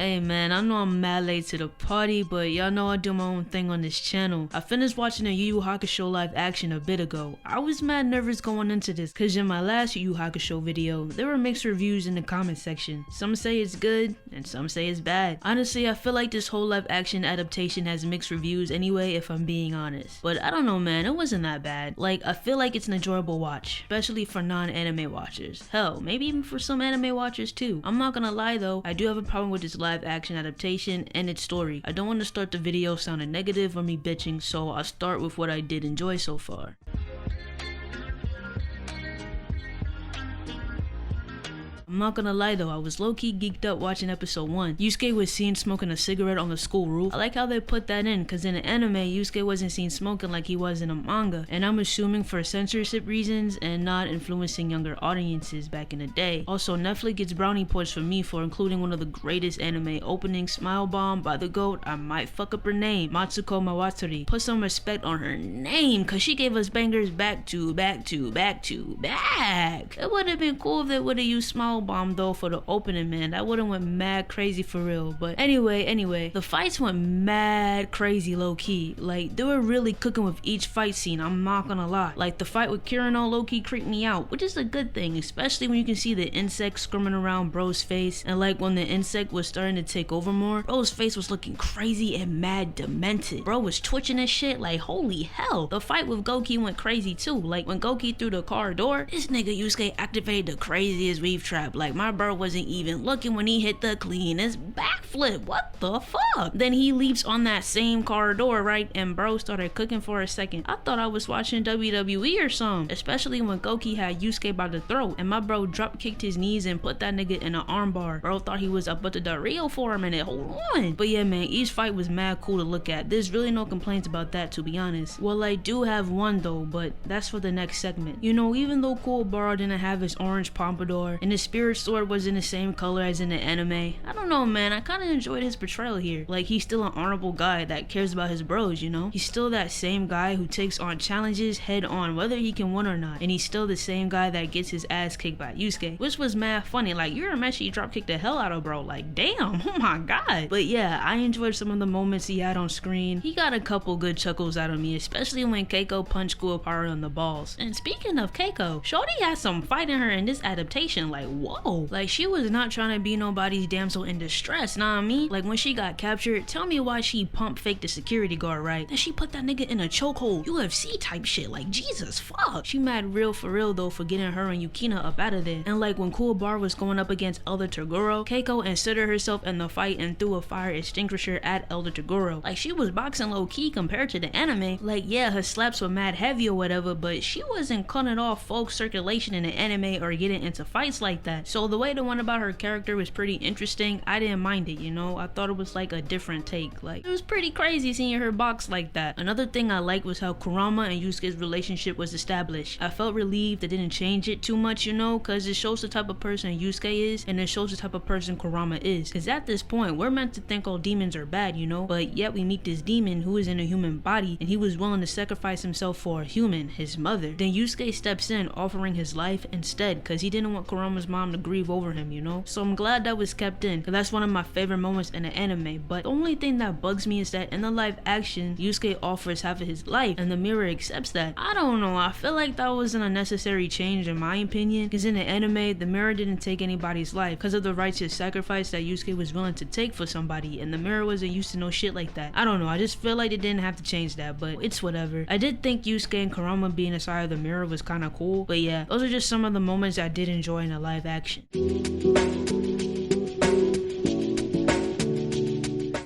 Hey man, I know I'm mad late to the party, but y'all know I do my own thing on this channel. I finished watching the Yu Yu Hakusho live action a bit ago. I was mad nervous going into this, cause in my last Yu Yu Hakusho video, there were mixed reviews in the comment section. Some say it's good, and some say it's bad. Honestly, I feel like this whole live action adaptation has mixed reviews anyway, if I'm being honest. But I don't know man, it wasn't that bad. Like, I feel like it's an enjoyable watch, especially for non-anime watchers. Hell, maybe even for some anime watchers too. I'm not gonna lie though, I do have a problem with this live action adaptation and its story. I don't want to start the video sounding negative or me bitching, so I'll start with what I did enjoy so far. I'm not gonna lie though, I was low-key geeked up watching episode 1. Yusuke was seen smoking a cigarette on the school roof. I like how they put that in, cause in the anime, Yusuke wasn't seen smoking like he was in a manga, and I'm assuming for censorship reasons and not influencing younger audiences back in the day. Also, Neflix gets brownie points from me for including one of the greatest anime openings, Smile Bomb by the GOAT, I might fuck up her name, Matsuko Mawatsuri. Put some respect on her name, cause she gave us bangers back to back to back to back. It would have been cool if they would have used Smile Bomb though for the opening, man. That would've went mad crazy for real. But anyway, the fights went mad crazy low-key. Like, they were really cooking with each fight scene, I'm not gonna lie. Like, the fight with Kirino low-key creeped me out, which is a good thing, especially when you can see the insect squirming around bro's face. And like, when the insect was starting to take over more, bro's face was looking crazy and mad demented. Bro was twitching and shit, like holy hell. The fight with Goki went crazy too. Like, when Goki threw the car door, this nigga Yusuke activated the craziest weave trap. Like, my bro wasn't even looking when he hit the cleanest backflip. What the fuck? Then he leaps on that same car door, right? And bro started cooking for a second. I thought I was watching WWE or something. Especially when Goki had Yusuke by the throat and my bro drop kicked his knees and put that nigga in an armbar. Bro thought he was up to the Rio for a minute. Hold on. But yeah man, each fight was mad cool to look at. There's really no complaints about that, to be honest. Well, I do have one though, but that's for the next segment. You know, even though Kuwabara didn't have his orange pompadour and his spirit sword was in the same color as in the anime, I don't know man, I kinda enjoyed his portrayal here. Like, he's still an honorable guy that cares about his bros, you know? He's still that same guy who takes on challenges head on whether he can win or not, and he's still the same guy that gets his ass kicked by Yusuke, which was mad funny. Like, Urameshi drop kicked the hell out of bro, like damn, oh my god. But yeah, I enjoyed some of the moments he had on screen. He got a couple good chuckles out of me, especially when Keiko punched Kuwabara on the balls. And speaking of Keiko, shorty had some fight in her in this adaptation, like whoa. Like, she was not trying to be nobody's damsel in distress, nah I mean? Like, when she got captured, tell me why she pump faked the security guard, right? Then she put that nigga in a chokehold, UFC type shit, like Jesus fuck. She mad real for real though for getting her and Yukina up out of there. And like, when Kuwabara was going up against Elder Toguro, Keiko inserted herself in the fight and threw a fire extinguisher at Elder Toguro. Like, she was boxing low key compared to the anime. Like, yeah, her slaps were mad heavy or whatever, but she wasn't cutting off folk circulation in the anime or getting into fights like that. So the way the one about her character was pretty interesting. I didn't mind it, you know? I thought it was like a different take. Like, it was pretty crazy seeing her box like that. Another thing I liked was how Kurama and Yusuke's relationship was established. I felt relieved they didn't change it too much, you know, cause it shows the type of person Yusuke is and it shows the type of person Kurama is. Cause at this point, we're meant to think all demons are bad, you know? But yet we meet this demon who is in a human body and he was willing to sacrifice himself for a human, his mother. Then Yusuke steps in, offering his life instead, cause he didn't want Kurama's mom to grieve over him, you know? So I'm glad that was kept in, cause that's one of my favorite moments in the anime. But the only thing that bugs me is that in the live action, Yusuke offers half of his life and the mirror accepts that. I don't know, I feel like that was an unnecessary change in my opinion, cause in the anime, the mirror didn't take anybody's life cause of the righteous sacrifice that Yusuke was willing to take for somebody, and the mirror wasn't used to no shit like that. I don't know, I just feel like they didn't have to change that, but it's whatever. I did think Yusuke and Kurama being inside of the mirror was kinda cool, but yeah, those are just some of the moments I did enjoy in the live action.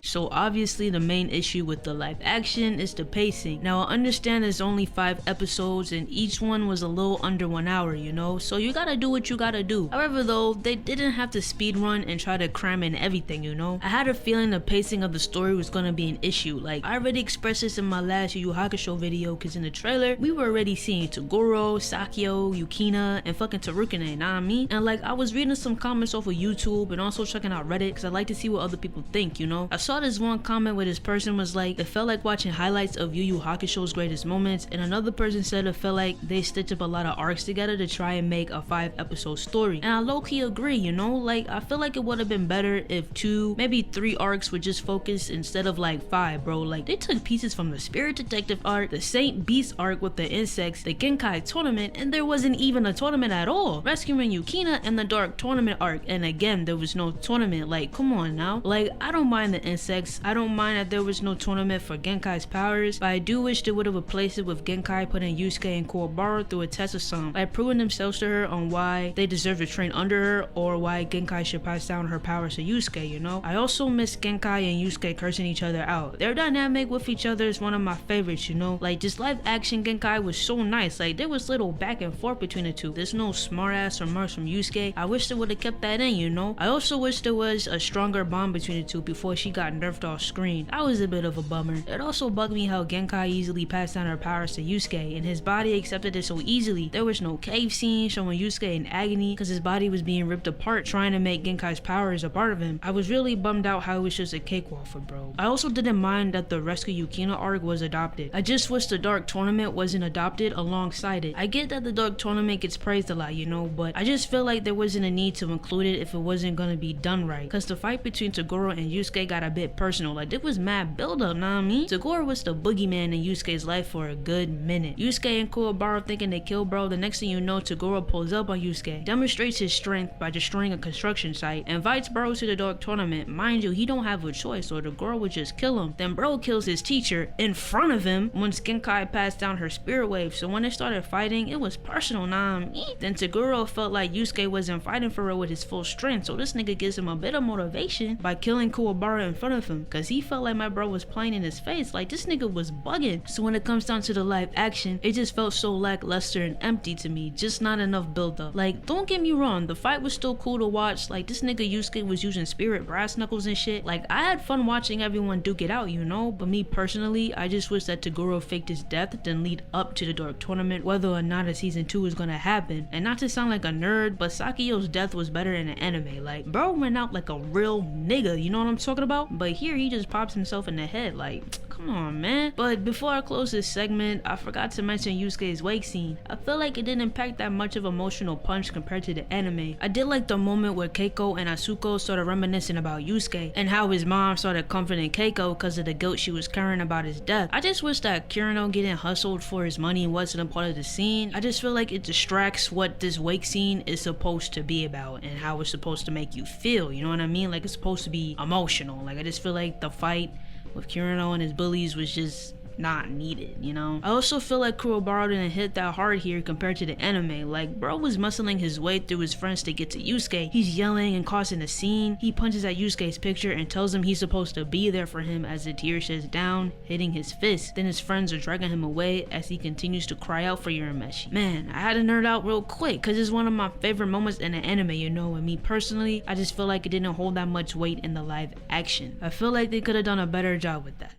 So obviously the main issue with the live action is the pacing. Now I understand there's only 5 episodes and each one was a little under 1 hour, you know, so you gotta do what you gotta do. However though, they didn't have to speed run and try to cram in everything, you know. I had a feeling the pacing of the story was gonna be an issue. Like, I already expressed this in my last Yu Yu Hakusho video, cause in the trailer we were already seeing Toguro, Sakyo, Yukina, and fucking Tarukane, nah I mean? And like, I was reading some comments off of YouTube and also checking out Reddit cause I like to see what other people think, you know. I saw this one comment where this person was like, it felt like watching highlights of Yu Yu Hakusho's greatest moments, and another person said it felt like they stitched up a lot of arcs together to try and make a 5-episode story. And I low-key agree, you know, like I feel like it would have been better if 2, maybe 3 arcs were just focused instead of like 5, bro. Like they took pieces from the Spirit Detective arc, the Saint Beast arc with the insects, the Genkai tournament, and there wasn't even a tournament at all. Rescuing Yukina and the Dark Tournament arc, and again there was no tournament. Like come on now. Like I don't mind the insects, I don't mind that there was no tournament for Genkai's powers, but I do wish they would have replaced it with Genkai putting Yusuke and Kuwabara through a test of some, like proving themselves to her on why they deserve to train under her or why Genkai should pass down her powers to Yusuke, you know? I also miss Genkai and Yusuke cursing each other out. Their dynamic with each other is one of my favorites, you know? Like just live action Genkai was so nice. Like there was little back and forth between the two. There's no smart ass remarks from Yusuke. I wish they would have kept that in, you know? I also wish there was a stronger bond between the two before she got nerfed off screen. That was a bit of a bummer. It also bugged me how Genkai easily passed down her powers to Yusuke and his body accepted it so easily. There was no cave scene showing Yusuke in agony because his body was being ripped apart trying to make Genkai's powers a part of him. I was really bummed out how it was just a cakewalk for bro. I also didn't mind that the Rescue Yukina arc was adopted. I just wish the Dark Tournament wasn't adopted alongside it. I get that the Dark Tournament gets praised a lot, you know, but I just feel like there wasn't a need to include it if it wasn't gonna be done right. Cause the fight between Toguro and Yusuke got a bit personal. Like it was mad build up, know what I mean? Toguro was the boogeyman in Yusuke's life for a good minute. Yusuke and Kuwabara thinking they killed bro. The next thing you know, Toguro pulls up on Yusuke, demonstrates his strength by destroying a construction site, invites bro to the Dark Tournament. Mind you, he don't have a choice or Toguro would just kill him. Then bro kills his teacher in front of him once Genkai passed down her spirit wave. So when they started fighting, it was personal, nah. Then Toguro felt like Yusuke wasn't fighting for real with his full strength, so this nigga gives him a bit of motivation by killing Kuwabara in front of him, cause he felt like my bro was playing in his face. Like this nigga was bugging. So when it comes down to the live action, it just felt so lackluster and empty to me. Just not enough build up. Like don't get me wrong, the fight was still cool to watch. Like this nigga Yusuke was using spirit brass knuckles and shit. Like I had fun watching everyone duke it out, you know? But me personally, I just wish that Toguro faked his death then lead up to the Dark Tournament, whether or not a season 2 is gonna happen. And not to sound like a nerd, but Sakiyo's death was better in the anime. Like bro went out like a real nigga, you know what I'm talking about? But here he just pops himself in the head. Like come on man. But before I close this segment, I forgot to mention Yusuke's wake scene. I feel like it didn't pack that much of emotional punch compared to the anime. I did like the moment where Keiko and Asuko started reminiscing about Yusuke and how his mom started comforting Keiko because of the guilt she was carrying about his death. I just wish that Kirino getting hustled for his money wasn't a part of the scene. I just feel like it distracts what this wake scene is supposed to be about and how it's supposed to make you feel, you know what I mean? Like it's supposed to be emotional. Like I just feel like the fight with Kirino and his bullies was just not needed, you know? I also feel like Kuwabara didn't hit that hard here compared to the anime. Like bro was muscling his way through his friends to get to Yusuke. He's yelling and causing a scene. He punches at Yusuke's picture and tells him he's supposed to be there for him as the tear sheds down, hitting his fist. Then his friends are dragging him away as he continues to cry out for Urameshi. Man, I had to nerd out real quick because it's one of my favorite moments in the anime, you know? And me personally, I just feel like it didn't hold that much weight in the live action. I feel like they could have done a better job with that.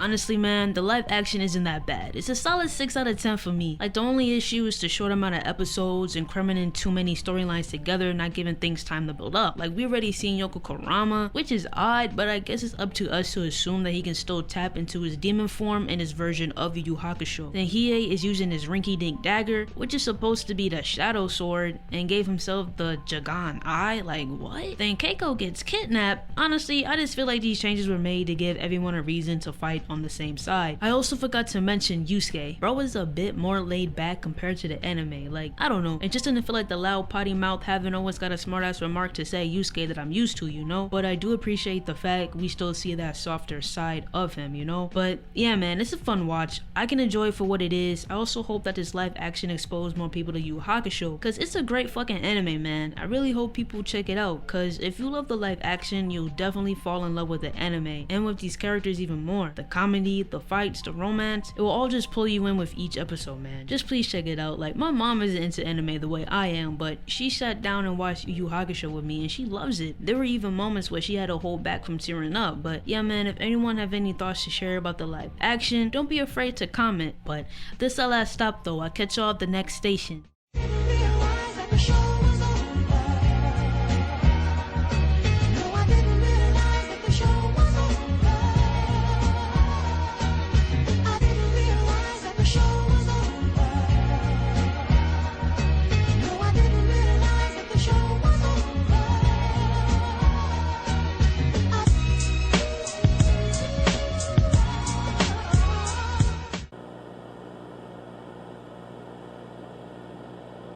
Honestly man, the live action isn't that bad. It's a solid 6 out of 10 for me. Like the only issue is the short amount of episodes and cramming in too many storylines together, not giving things time to build up. Like we already seen Yoko Kurama, which is odd, but I guess it's up to us to assume that he can still tap into his demon form in his version of Yu Yu Hakusho. Then Hiei is using his rinky dink dagger, which is supposed to be the shadow sword, and gave himself the Jagan eye. Like what? Then Keiko gets kidnapped. Honestly, I just feel like these changes were made to give everyone a reason to fight on the same side. I also forgot to mention Yusuke. Bro is a bit more laid back compared to the anime. Like, I don't know. It just didn't feel like the loud potty mouth having always got a smart ass remark to say Yusuke that I'm used to, you know? But I do appreciate the fact we still see that softer side of him, you know? But yeah man, it's a fun watch. I can enjoy it for what it is. I also hope that this live action exposes more people to Yu Yu Hakusho, cause it's a great fucking anime man. I really hope people check it out, cause if you love the live action, you'll definitely fall in love with the anime and with these characters even more. The comedy, the fights, the romance, it will all just pull you in with each episode, man. Just please check it out. Like, my mom isn't into anime the way I am, but she sat down and watched Yu Yu Hakusho with me and she loves it. There were even moments where she had to hold back from tearing up. But yeah man, if anyone have any thoughts to share about the live action, don't be afraid to comment. But this is our last stop though. I'll catch y'all at the next station. Hakusho.